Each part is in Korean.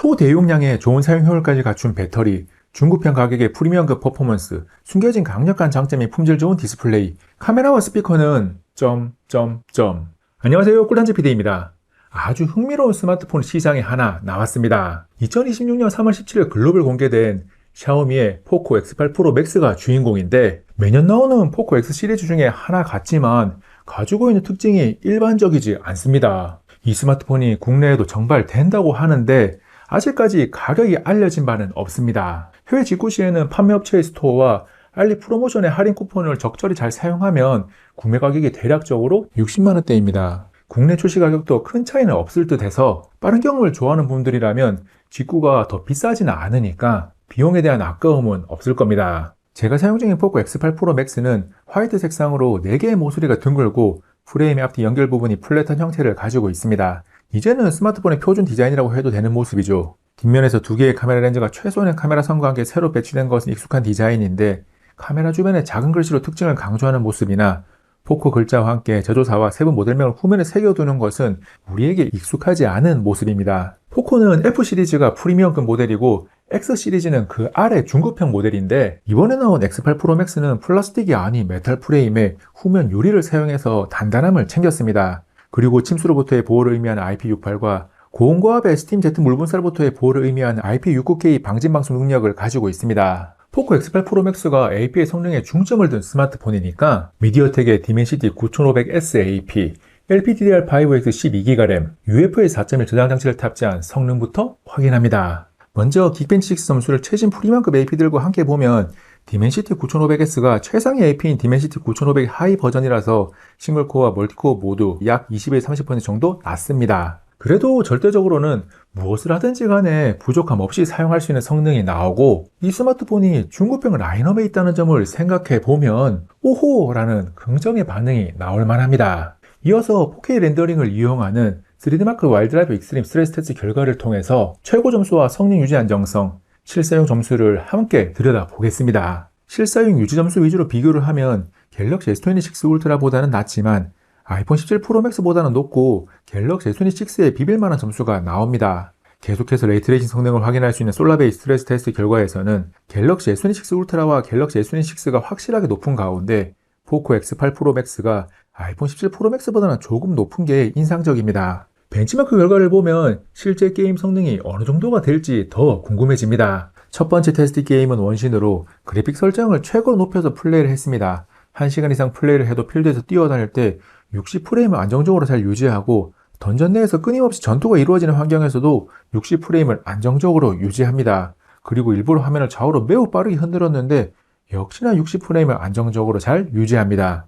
초대용량의 좋은 사용 효율까지 갖춘 배터리, 중고평 가격의 프리미엄급 퍼포먼스, 숨겨진 강력한 장점인 품질 좋은 디스플레이, 카메라와 스피커는 점점점. 안녕하세요, 꿀단지 PD입니다. 아주 흥미로운 스마트폰 시장에 하나 나왔습니다. 2026년 3월 17일 글로벌 공개된 샤오미의 포코 X8 프로 맥스가 주인공인데, 매년 나오는 포코 X 시리즈 중에 하나 같지만 가지고 있는 특징이 일반적이지 않습니다. 이 스마트폰이 국내에도 정발된다고 하는데 아직까지 가격이 알려진 바는 없습니다. 해외 직구 시에는 판매업체의 스토어와 알리 프로모션의 할인 쿠폰을 적절히 잘 사용하면 구매 가격이 대략적으로 60만원대입니다. 국내 출시 가격도 큰 차이는 없을 듯 해서 빠른 경험을 좋아하는 분들이라면 직구가 더 비싸지는 않으니까 비용에 대한 아까움은 없을 겁니다. 제가 사용 중인 포코 X8 프로 맥스는 화이트 색상으로 4개의 모서리가 둥글고 프레임의 앞뒤 연결 부분이 플랫한 형태를 가지고 있습니다. 이제는 스마트폰의 표준 디자인이라고 해도 되는 모습이죠. 뒷면에서 2개의 카메라 렌즈가 최소한의 카메라 선과 함께 새로 배치된 것은 익숙한 디자인인데, 카메라 주변에 작은 글씨로 특징을 강조하는 모습이나 포코 글자와 함께 제조사와 세부 모델명을 후면에 새겨두는 것은 우리에게 익숙하지 않은 모습입니다. 포코는 F 시리즈가 프리미엄급 모델이고 X 시리즈는 그 아래 중급형 모델인데, 이번에 나온 X8 프로 맥스는 플라스틱이 아닌 메탈 프레임에 후면 유리를 사용해서 단단함을 챙겼습니다. 그리고 침수로부터의 보호를 의미하는 IP68과 고온고압의 스팀 제트 물 분사로부터의 보호를 의미하는 IP69K 방진 방수 능력을 가지고 있습니다. 포코 X8 프로 맥스가 AP의 성능에 중점을 둔 스마트폰이니까 미디어텍의 디멘시티 9500S AP, LPDDR5X 12GB 램, UFS 4.1 저장 장치를 탑재한 성능부터 확인합니다. 먼저 긱벤치 6 점수를 최신 프리미엄급 AP들과 함께 보면 디멘시티 9500S가 최상의 AP인 디멘시티 9500 하이 버전이라서 싱글코어와 멀티코어 모두 약 20에서 30% 정도 낮습니다. 그래도 절대적으로는 무엇을 하든지 간에 부족함 없이 사용할 수 있는 성능이 나오고, 이 스마트폰이 중고평 라인업에 있다는 점을 생각해 보면 오호! 라는 긍정의 반응이 나올 만합니다. 이어서 4K 렌더링을 이용하는 3D마크 와일드라이브 익스트림 스트레스 테스트 결과를 통해서 최고 점수와 성능 유지 안정성, 실사용 점수를 함께 들여다보겠습니다. 실사용 유지 점수 위주로 비교를 하면 갤럭시 S26 울트라보다는 낮지만 아이폰 17 프로 맥스보다는 높고 갤럭시 S26에 비빌만한 점수가 나옵니다. 계속해서 레이트레이싱 성능을 확인할 수 있는 솔라베이스 스트레스 테스트 결과에서는 갤럭시 S26 울트라와 갤럭시 S26가 확실하게 높은 가운데 포코 X8 프로 맥스가 아이폰 17 프로 맥스보다는 조금 높은 게 인상적입니다. 벤치마크 결과를 보면 실제 게임 성능이 어느 정도가 될지 더 궁금해집니다. 첫 번째 테스트 게임은 원신으로 그래픽 설정을 최고로 높여서 플레이를 했습니다. 1시간 이상 플레이를 해도 필드에서 뛰어다닐 때 60프레임을 안정적으로 잘 유지하고, 던전 내에서 끊임없이 전투가 이루어지는 환경에서도 60프레임을 안정적으로 유지합니다. 그리고 일부러 화면을 좌우로 매우 빠르게 흔들었는데 역시나 60프레임을 안정적으로 잘 유지합니다.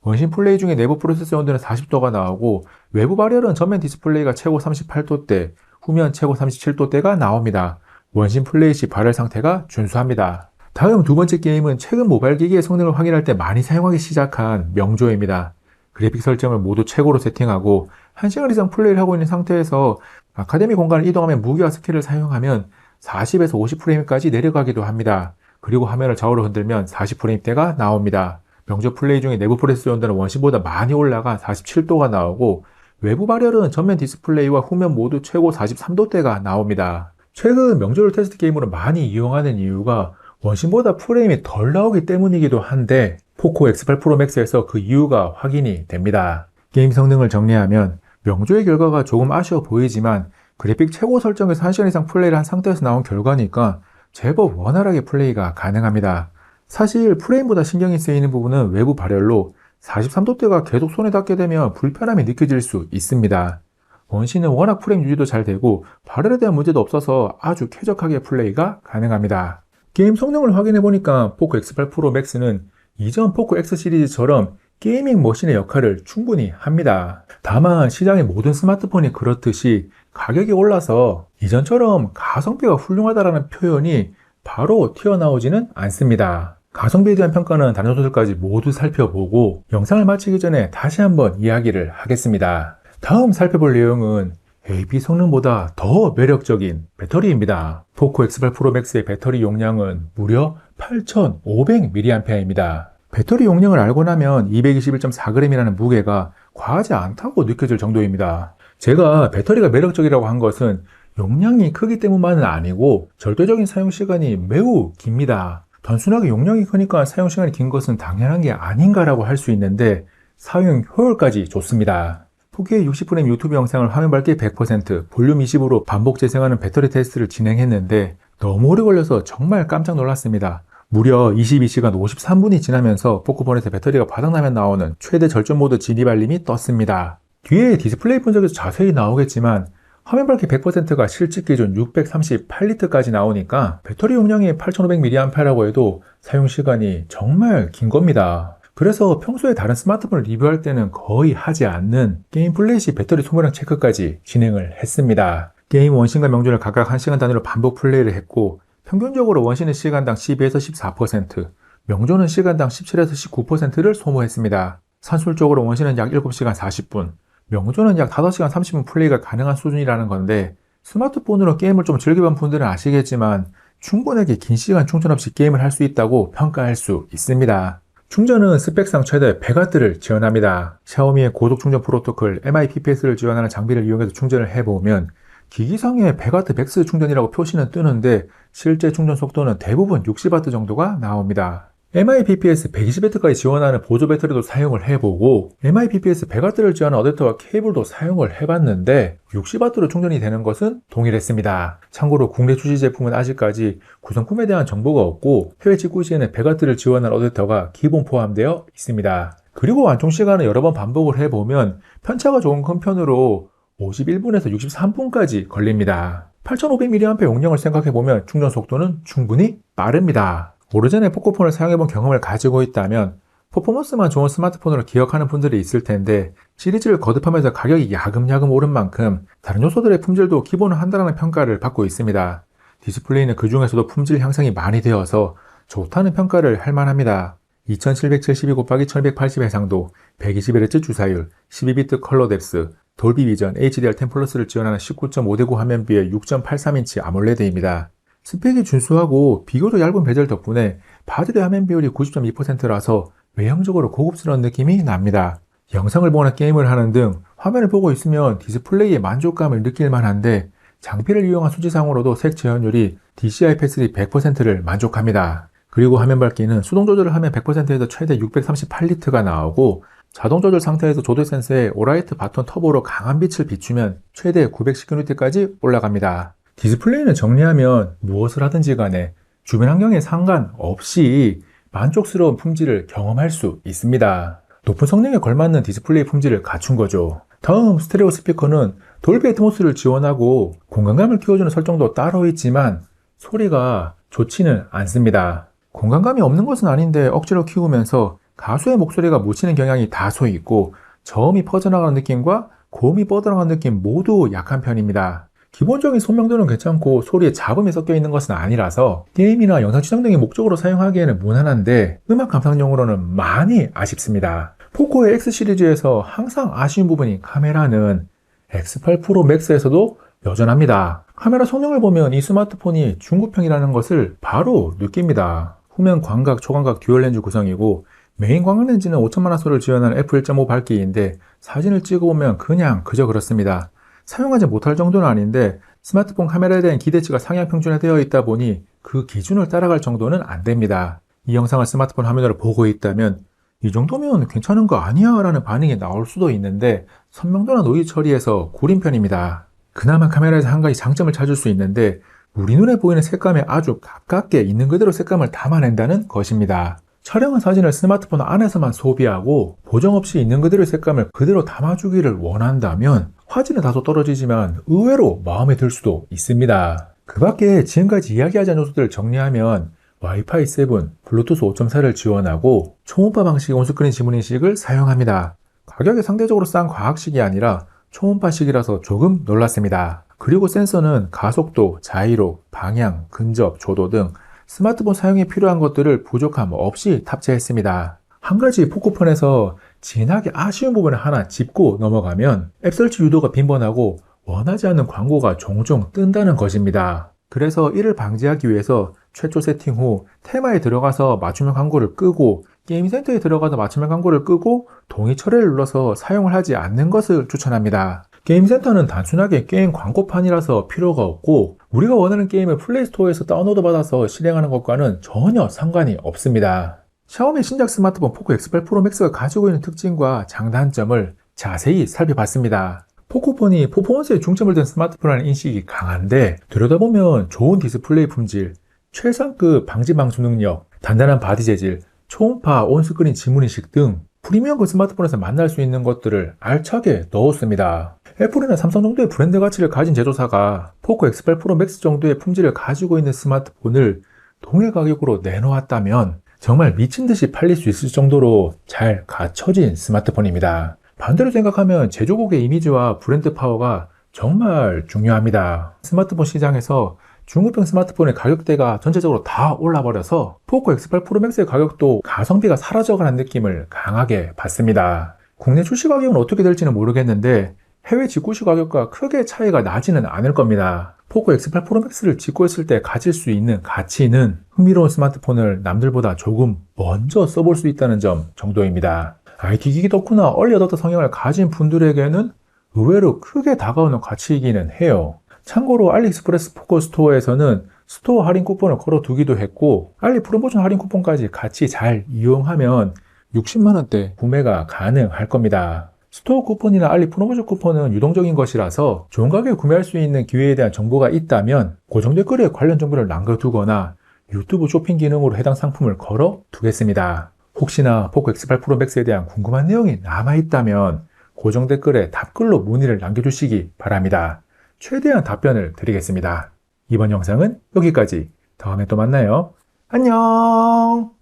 원신 플레이 중에 내부 프로세서 온도는 40도가 나오고 외부 발열은 전면 디스플레이가 최고 38도대, 후면 최고 37도대가 나옵니다. 원신 플레이 시 발열 상태가 준수합니다. 다음 두 번째 게임은 최근 모바일 기기의 성능을 확인할 때 많이 사용하기 시작한 명조입니다. 그래픽 설정을 모두 최고로 세팅하고 1시간 이상 플레이를 하고 있는 상태에서 아카데미 공간을 이동하며 무기와 스킬을 사용하면 40에서 50프레임까지 내려가기도 합니다. 그리고 화면을 좌우로 흔들면 40프레임대가 나옵니다. 명조 플레이 중에 내부 프로세서 온도는 원신보다 많이 올라가 47도가 나오고 외부 발열은 전면 디스플레이와 후면 모두 최고 43도대가 나옵니다. 최근 명조를 테스트 게임으로 많이 이용하는 이유가 원신보다 프레임이 덜 나오기 때문이기도 한데, 포코 X8 프로 맥스에서 그 이유가 확인이 됩니다. 게임 성능을 정리하면 명조의 결과가 조금 아쉬워 보이지만 그래픽 최고 설정에서 1시간 이상 플레이를 한 상태에서 나온 결과니까 제법 원활하게 플레이가 가능합니다. 사실 프레임보다 신경이 쓰이는 부분은 외부 발열로 43도대가 계속 손에 닿게 되면 불편함이 느껴질 수 있습니다. 원신은 워낙 프레임 유지도 잘 되고 발열에 대한 문제도 없어서 아주 쾌적하게 플레이가 가능합니다. 게임 성능을 확인해보니까 포코 X8 프로 맥스는 이전 포코 X 시리즈처럼 게이밍 머신의 역할을 충분히 합니다. 다만 시장의 모든 스마트폰이 그렇듯이 가격이 올라서 이전처럼 가성비가 훌륭하다라는 표현이 바로 튀어나오지는 않습니다. 가성비에 대한 평가는 다른 요소들까지 모두 살펴보고 영상을 마치기 전에 다시 한번 이야기를 하겠습니다. 다음 살펴볼 내용은 AP 성능보다 더 매력적인 배터리입니다. 포코 X8 프로 맥스의 배터리 용량은 무려 8500mAh입니다. 배터리 용량을 알고 나면 221.4g이라는 무게가 과하지 않다고 느껴질 정도입니다. 제가 배터리가 매력적이라고 한 것은 용량이 크기 때문만은 아니고 절대적인 사용 시간이 매우 깁니다. 단순하게 용량이 크니까 사용 시간이 긴 것은 당연한 게 아닌가라고 할 수 있는데 사용 효율까지 좋습니다. 4K 60프레임 유튜브 영상을 화면 밝기 100%, 볼륨 20으로 반복 재생하는 배터리 테스트를 진행했는데 너무 오래 걸려서 정말 깜짝 놀랐습니다. 무려 22시간 53분이 지나면서 포코폰에서 배터리가 바닥나면 나오는 최대 절전 모드 진입 알림이 떴습니다. 뒤에 디스플레이 분석에서 자세히 나오겠지만 화면 밝기 100%가 실직 기준 638리터까지 나오니까 배터리 용량이 8500mAh라고 해도 사용 시간이 정말 긴 겁니다. 그래서 평소에 다른 스마트폰을 리뷰할 때는 거의 하지 않는 게임 플레이 시 배터리 소모량 체크까지 진행을 했습니다. 게임 원신과 명중을 각각 1시간 단위로 반복 플레이를 했고 평균적으로 원신은 시간당 12에서 14%, 명조는 시간당 17에서 19%를 소모했습니다. 산술적으로 원신은 약 7시간 40분, 명조는 약 5시간 30분 플레이가 가능한 수준이라는 건데 스마트폰으로 게임을 좀 즐겨본 분들은 아시겠지만 충분하게 긴 시간 충전 없이 게임을 할 수 있다고 평가할 수 있습니다. 충전은 스펙상 최대 100W를 지원합니다. 샤오미의 고속 충전 프로토콜 MIPPS를 지원하는 장비를 이용해서 충전을 해보면 기기상에 100W 맥스 충전이라고 표시는 뜨는데 실제 충전 속도는 대부분 60W 정도가 나옵니다. MIPPS 120W까지 지원하는 보조 배터리도 사용을 해보고 MIPPS 100W를 지원하는 어댑터와 케이블도 사용을 해봤는데 60W로 충전이 되는 것은 동일했습니다. 참고로 국내 출시 제품은 아직까지 구성품에 대한 정보가 없고 해외 직구 시에는 100W를 지원하는 어댑터가 기본 포함되어 있습니다. 그리고 완충 시간은 여러 번 반복을 해보면 편차가 조금 큰 편으로 51분에서 63분까지 걸립니다. 8500mAh 용량을 생각해보면 충전 속도는 충분히 빠릅니다. 오래전에 포코폰을 사용해본 경험을 가지고 있다면 퍼포먼스만 좋은 스마트폰으로 기억하는 분들이 있을 텐데 시리즈를 거듭하면서 가격이 야금야금 오른 만큼 다른 요소들의 품질도 기본을 한다는 평가를 받고 있습니다. 디스플레이는 그 중에서도 품질 향상이 많이 되어서 좋다는 평가를 할 만합니다. 2772곱하기1280 해상도, 121Hz 주사율, 12비트 컬러 뎁스, 돌비 비전 HDR10 플러스를 지원하는 19.5:9 화면비의 6.83인치 아몰레드입니다. 스펙이 준수하고 비교적 얇은 베젤 덕분에 바디 대 화면 비율이 90.2%라서 외형적으로 고급스러운 느낌이 납니다. 영상을 보거나 게임을 하는 등 화면을 보고 있으면 디스플레이의 만족감을 느낄 만한데 장비를 이용한 수치상으로도 색 재현율이 DCI 패스리 100%를 만족합니다. 그리고 화면 밝기는 수동 조절을 하면 100%에서 최대 638니트가 나오고 자동 조절 상태에서 조드 센서에 오라이트 바톤 터보로 강한 빛을 비추면 최대 919니트까지 올라갑니다. 디스플레이는 정리하면 무엇을 하든지 간에 주변 환경에 상관없이 만족스러운 품질을 경험할 수 있습니다. 높은 성능에 걸맞는 디스플레이 품질을 갖춘 거죠. 다음 스테레오 스피커는 돌비 애트모스를 지원하고 공간감을 키워주는 설정도 따로 있지만 소리가 좋지는 않습니다. 공간감이 없는 것은 아닌데 억지로 키우면서 가수의 목소리가 묻히는 경향이 다소 있고 저음이 퍼져나가는 느낌과 고음이 뻗어나가는 느낌 모두 약한 편입니다. 기본적인 선명도는 괜찮고 소리에 잡음이 섞여 있는 것은 아니라서 게임이나 영상 촬영 등의 목적으로 사용하기에는 무난한데 음악 감상용으로는 많이 아쉽습니다. 포코의 X 시리즈에서 항상 아쉬운 부분인 카메라는 X8 프로 맥스에서도 여전합니다. 카메라 성능을 보면 이 스마트폰이 중급형이라는 것을 바로 느낍니다. 후면 광각, 초광각 듀얼 렌즈 구성이고 메인 광각 렌즈는 5000만화소를 지원하는 f1.5 밝기인데 사진을 찍어보면 그저 그렇습니다. 사용하지 못할 정도는 아닌데 스마트폰 카메라에 대한 기대치가 상향 평준화되어 있다 보니 그 기준을 따라갈 정도는 안 됩니다. 이 영상을 스마트폰 화면으로 보고 있다면 이 정도면 괜찮은 거 아니야? 라는 반응이 나올 수도 있는데 선명도나 노이즈 처리에서 구린 편입니다. 그나마 카메라에서 한 가지 장점을 찾을 수 있는데 우리 눈에 보이는 색감에 아주 가깝게 있는 그대로 색감을 담아낸다는 것입니다. 촬영한 사진을 스마트폰 안에서만 소비하고 보정 없이 있는 그대로의 색감을 그대로 담아주기를 원한다면 화질은 다소 떨어지지만 의외로 마음에 들 수도 있습니다. 그 밖에 지금까지 이야기하지 않은 요소들을 정리하면 와이파이 7, 블루투스 5.4를 지원하고 초음파 방식 온스크린 지문인식을 사용합니다. 가격이 상대적으로 싼 과학식이 아니라 초음파식이라서 조금 놀랐습니다. 그리고 센서는 가속도, 자이로, 방향, 근접, 조도 등 스마트폰 사용에 필요한 것들을 부족함 없이 탑재했습니다. 한 가지 포코폰에서 진하게 아쉬운 부분을 하나 짚고 넘어가면 앱 설치 유도가 빈번하고 원하지 않는 광고가 종종 뜬다는 것입니다. 그래서 이를 방지하기 위해서 최초 세팅 후 테마에 들어가서 맞춤형 광고를 끄고 게임 센터에 들어가서 맞춤형 광고를 끄고 동의 철회를 눌러서 사용을 하지 않는 것을 추천합니다. 게임센터는 단순하게 게임 광고판이라서 필요가 없고 우리가 원하는 게임을 플레이스토어에서 다운로드 받아서 실행하는 것과는 전혀 상관이 없습니다. 샤오미 신작 스마트폰 포코 X8 프로 맥스가 가지고 있는 특징과 장단점을 자세히 살펴봤습니다. 포코폰이 퍼포먼스에 중점을 둔 스마트폰이라는 인식이 강한데 들여다보면 좋은 디스플레이 품질, 최상급 방지 방수 능력, 단단한 바디 재질, 초음파 온스크린 지문인식 등 프리미엄급 스마트폰에서 만날 수 있는 것들을 알차게 넣었습니다. 애플이나 삼성 정도의 브랜드 가치를 가진 제조사가 포코 X8 프로 맥스 정도의 품질을 가지고 있는 스마트폰을 동일 가격으로 내놓았다면 정말 미친 듯이 팔릴 수 있을 정도로 잘 갖춰진 스마트폰입니다. 반대로 생각하면 제조국의 이미지와 브랜드 파워가 정말 중요합니다. 스마트폰 시장에서 중고평 스마트폰의 가격대가 전체적으로 다 올라버려서 포코 X8 프로 맥스의 가격도 가성비가 사라져가는 느낌을 강하게 받습니다. 국내 출시 가격은 어떻게 될지는 모르겠는데 해외 직구시 가격과 크게 차이가 나지는 않을 겁니다. 포코 X8 프로 맥스를 직구했을 때 가질 수 있는 가치는 흥미로운 스마트폰을 남들보다 조금 먼저 써볼 수 있다는 점 정도입니다. IT 기기 덕후나 얼리 어댑터 성향을 가진 분들에게는 의외로 크게 다가오는 가치이기는 해요. 참고로 알리익스프레스 포코 스토어에서는 스토어 할인 쿠폰을 걸어두기도 했고 알리 프로모션 할인 쿠폰까지 같이 잘 이용하면 60만원대 구매가 가능할 겁니다. 스토어 쿠폰이나 알리 프로모션 쿠폰은 유동적인 것이라서 좋은 가격에 구매할 수 있는 기회에 대한 정보가 있다면 고정 댓글에 관련 정보를 남겨두거나 유튜브 쇼핑 기능으로 해당 상품을 걸어 두겠습니다. 혹시나 포코 X8 프로 맥스에 대한 궁금한 내용이 남아있다면 고정 댓글에 답글로 문의를 남겨주시기 바랍니다. 최대한 답변을 드리겠습니다. 이번 영상은 여기까지. 다음에 또 만나요. 안녕!